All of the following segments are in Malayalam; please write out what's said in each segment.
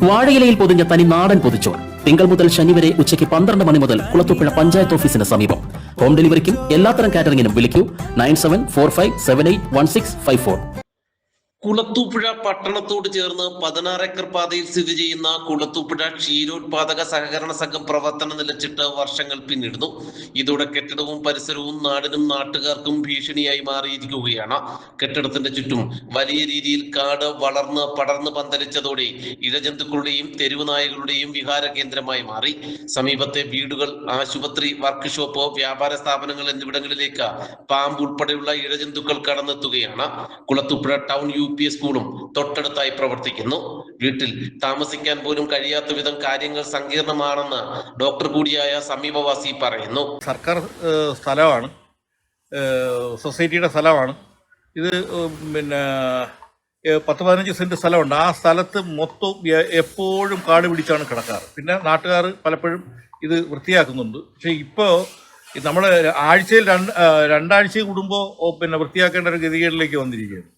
വാഴയിലയിൽ പൊതിഞ്ഞ തനി നാടൻ പൊതിച്ചോറ് തിങ്കൾ മുതൽ ശനി വരെ ഉച്ചയ്ക്ക് 12 മണി മുതൽ കുളത്തൂപ്പുഴ പഞ്ചായത്ത് ഓഫീസിന് സമീപം. ഹോം ഡെലിവറിക്കും എല്ലാത്തരം കാറ്ററിംഗിനും വിളിക്കൂ 9745781654. കുളത്തൂപ്പുഴ പട്ടണത്തോട് ചേർന്ന് 16 ഏക്കർ പാതയിൽ സ്ഥിതി ചെയ്യുന്ന കുളത്തൂപ്പുഴ ക്ഷീരോത്പാദക സഹകരണ സംഘം പ്രവർത്തനം നിലച്ചിട്ട് വർഷങ്ങൾ പിന്നിടുന്നു. ഇതോടെ കെട്ടിടവും പരിസരവും നാടിനും നാട്ടുകാർക്കും ഭീഷണിയായി മാറിയിരിക്കുകയാണ്. കെട്ടിടത്തിന്റെ ചുറ്റും വലിയ രീതിയിൽ കാട് വളർന്ന് പടർന്ന് പന്തലിച്ചതോടെ ഇഴജന്തുക്കളുടെയും തെരുവുനായകളുടെയും വിഹാര കേന്ദ്രമായി മാറി. സമീപത്തെ വീടുകൾ, ആശുപത്രി, വർക്ക്ഷോപ്പ്, വ്യാപാര സ്ഥാപനങ്ങൾ എന്നിവിടങ്ങളിലേക്ക് പാമ്പ് ഉൾപ്പെടെയുള്ള ഇഴജന്തുക്കൾ കടന്നെത്തുകയാണ്. കുളത്തൂപ്പുഴ ടൗൺ UP സ്കൂളും തൊട്ടടുത്തായി പ്രവർത്തിക്കുന്നു. വീട്ടിൽ താമസിക്കാൻ പോലും കഴിയാത്ത വിധം കാര്യങ്ങൾ സങ്കീർണമാണെന്ന് ഡോക്ടർ കൂടിയായ സമീപവാസി പറയുന്നു. സർക്കാർ സ്ഥലമാണ്, സൊസൈറ്റിയുടെ സ്ഥലമാണ് ഇത്. പിന്നെ 10-15 സെന്റ് സ്ഥലമുണ്ട്. ആ സ്ഥലത്ത് മൊത്തം എപ്പോഴും കാട് പിടിച്ചാണ് കിടക്കാറ്. പിന്നെ നാട്ടുകാർ പലപ്പോഴും ഇത് വൃത്തിയാക്കുന്നുണ്ട്. പക്ഷെ ഇപ്പോൾ നമ്മൾ ആഴ്ചയിൽ രണ്ടാഴ്ച കൂടുമ്പോൾ പിന്നെ വൃത്തിയാക്കേണ്ട ഒരു ഗതികേടിലേക്ക് വന്നിരിക്കുകയാണ്.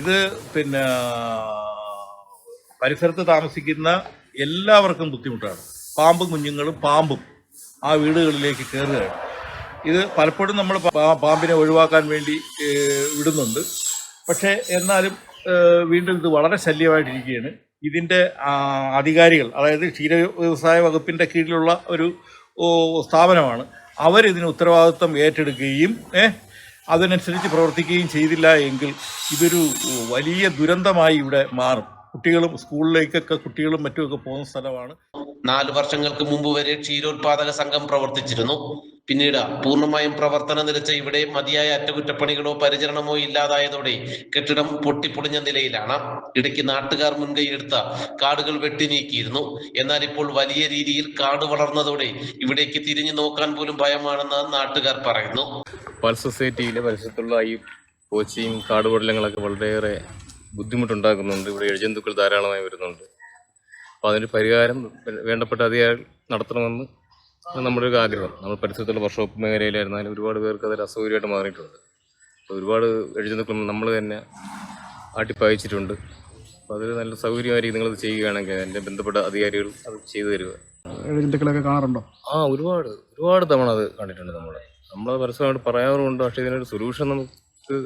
ഇത് പിന്നെ പരിസരത്ത് താമസിക്കുന്ന എല്ലാവർക്കും ബുദ്ധിമുട്ടാണ്. പാമ്പും കുഞ്ഞുങ്ങളും പാമ്പും ആ വീടുകളിലേക്ക് കയറുകയാണ്. ഇത് പലപ്പോഴും നമ്മൾ പാമ്പിനെ ഒഴിവാക്കാൻ വേണ്ടി വിടുന്നുണ്ട്. പക്ഷേ എന്നാലും വീണ്ടും ഇത് വളരെ ശല്യമായിട്ടിരിക്കുകയാണ്. ഇതിൻ്റെ അധികാരികൾ, അതായത് ക്ഷീര വ്യവസായ വകുപ്പിൻ്റെ കീഴിലുള്ള ഒരു സ്ഥാപനമാണ്. അവരിതിന് ഉത്തരവാദിത്വം ഏറ്റെടുക്കുകയും അതിനനുസരിച്ച് പ്രവർത്തിക്കുകയും ചെയ്തില്ല എങ്കിൽ ഇതൊരു വലിയ ദുരന്തമായി ഇവിടെ മാറും. കുട്ടികളും സ്കൂളിലേക്കൊക്കെ കുട്ടികളും മറ്റുമൊക്കെ പോകുന്ന സ്ഥലമാണ്. 4 വർഷങ്ങൾക്ക് മുമ്പ് വരെ ക്ഷീരോത്പാദക സംഘം പ്രവർത്തിച്ചിരുന്നു. പിന്നീട് പൂർണ്ണമായും പ്രവർത്തനം നിലച്ച ഇവിടെ മതിയായ അറ്റകുറ്റപ്പണികളോ പരിചരണമോ ഇല്ലാതായതോടെ കെട്ടിടം പൊട്ടിപ്പൊളിഞ്ഞ നിലയിലാണ്. ഇടയ്ക്ക് നാട്ടുകാർ മുൻകൈയെടുത്ത കാടുകൾ വെട്ടിനീക്കിയിരുന്നു. എന്നാൽ ഇപ്പോൾ വലിയ രീതിയിൽ കാട് വളർന്നതോടെ ഇവിടേക്ക് തിരിഞ്ഞു നോക്കാൻ പോലും ഭയമാണെന്ന് നാട്ടുകാർ പറയുന്നു. പല സൊസൈറ്റിയിലെ പരിസരത്തുള്ള ഈ പോച്ചയും കാടുപടലങ്ങളൊക്കെ വളരെയേറെ ബുദ്ധിമുട്ടുണ്ടാക്കുന്നുണ്ട്. ഇവിടെ ഇഴജന്തുക്കൾ ധാരാളമായി വരുന്നുണ്ട്. അപ്പോൾ അതിന് പരിഹാരം വേണ്ടപ്പെട്ട അധികാരികൾ നടത്തണമെന്ന് നമ്മുടെ ഒരു ആഗ്രഹം. നമ്മൾ പരിസരത്തുള്ള വർക്ക്ഷോപ്പ് മേഖലയിലായിരുന്നാലും ഒരുപാട് പേർക്ക് അതൊരു അസൗകര്യമായിട്ട് മാറിയിട്ടുണ്ട്. ഒരുപാട് ഇഴജന്തുക്കൾ നമ്മൾ തന്നെ ആട്ടിപ്പായിച്ചിട്ടുണ്ട്. അപ്പോൾ അതൊരു നല്ല സൗകര്യമായിരിക്കും നിങ്ങളത് ചെയ്യുകയാണെങ്കിൽ അതിൻ്റെ ബന്ധപ്പെട്ട അധികാരികൾ അത് ചെയ്തു തരിക. ഇഴജന്തുക്കളൊക്കെ കാണാറുണ്ടോ? ഒരുപാട് തവണ അത് കണ്ടിട്ടുണ്ട്. നമ്മളത് പരസ്യമായിട്ട് പറയാറുമുണ്ട്. പക്ഷേ ഇതിനൊരു സൊല്യൂഷൻ നമുക്ക്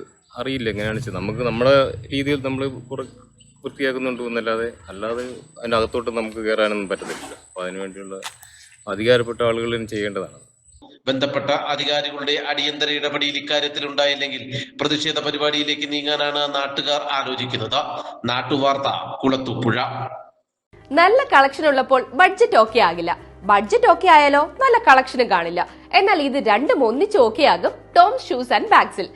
അറിയില്ല എങ്ങനെയാണ് വെച്ചാൽ. നമുക്ക് നമ്മുടെ രീതിയിൽ നമ്മൾ വൃത്തിയാക്കുന്നുണ്ട് എന്നല്ലാതെ അതിൻ്റെ അകത്തോട്ട് നമുക്ക് കയറാനൊന്നും പറ്റത്തില്ല. അപ്പോൾ അതിനുവേണ്ടിയുള്ള അധികാരപ്പെട്ട ആളുകളും ചെയ്യേണ്ടതാണ്. ബന്ധപ്പെട്ട അധികാരികളുടെ അടിയന്തര ഇടപെടൽ ഇക്കാര്യത്തിൽ ഉണ്ടായില്ലെങ്കിൽ പ്രതിഷേധ പരിപാടിയിലേക്ക് നീങ്ങാനാണ് നാട്ടുകാർ ആലോചിക്കുന്നത്. നാട്ടുവാർത്ത, കുളത്തൂപ്പുഴ. നല്ല കളക്ഷൻ ഉള്ളപ്പോൾ ബഡ്ജറ്റ് ഓക്കെ ആകില്ല. ബഡ്ജറ്റ് ഓക്കെ ആയാലോ നല്ല കളക്ഷനും കാണില്ല. എന്നാൽ ഇത് രണ്ടും ഒന്നിച്ച് ഓക്കെ ആകും ടോംസ് ഷൂസ് ആൻഡ് ബാഗ്സിൽ.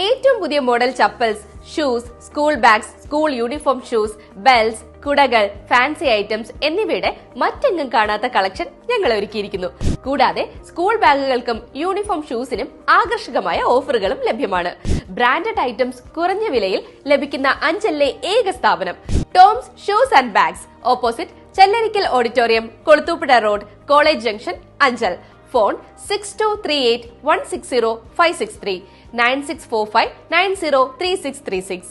ഏറ്റവും പുതിയ model chappals, shoes, school bags, school uniform shoes, belts, കുടകൾ, ഫാൻസി ഐറ്റംസ് എന്നിവയുടെ മറ്റെങ്ങും കാണാത്ത കളക്ഷൻ ഞങ്ങൾ ഒരുക്കിയിരിക്കുന്നു. കൂടാതെ സ്കൂൾ ബാഗുകൾക്കും യൂണിഫോം ഷൂസിനും ആകർഷകമായ ഓഫറുകളും ലഭ്യമാണ്. ബ്രാൻഡഡ് ഐറ്റംസ് കുറഞ്ഞ വിലയിൽ ലഭിക്കുന്ന അഞ്ചലിലെ ഏക സ്ഥാപനം Toms shoes and bags. Opposite Chellarikkal auditorium, Kulathupuzha road, college junction, Anchal. Phone 6238160563 9645903636.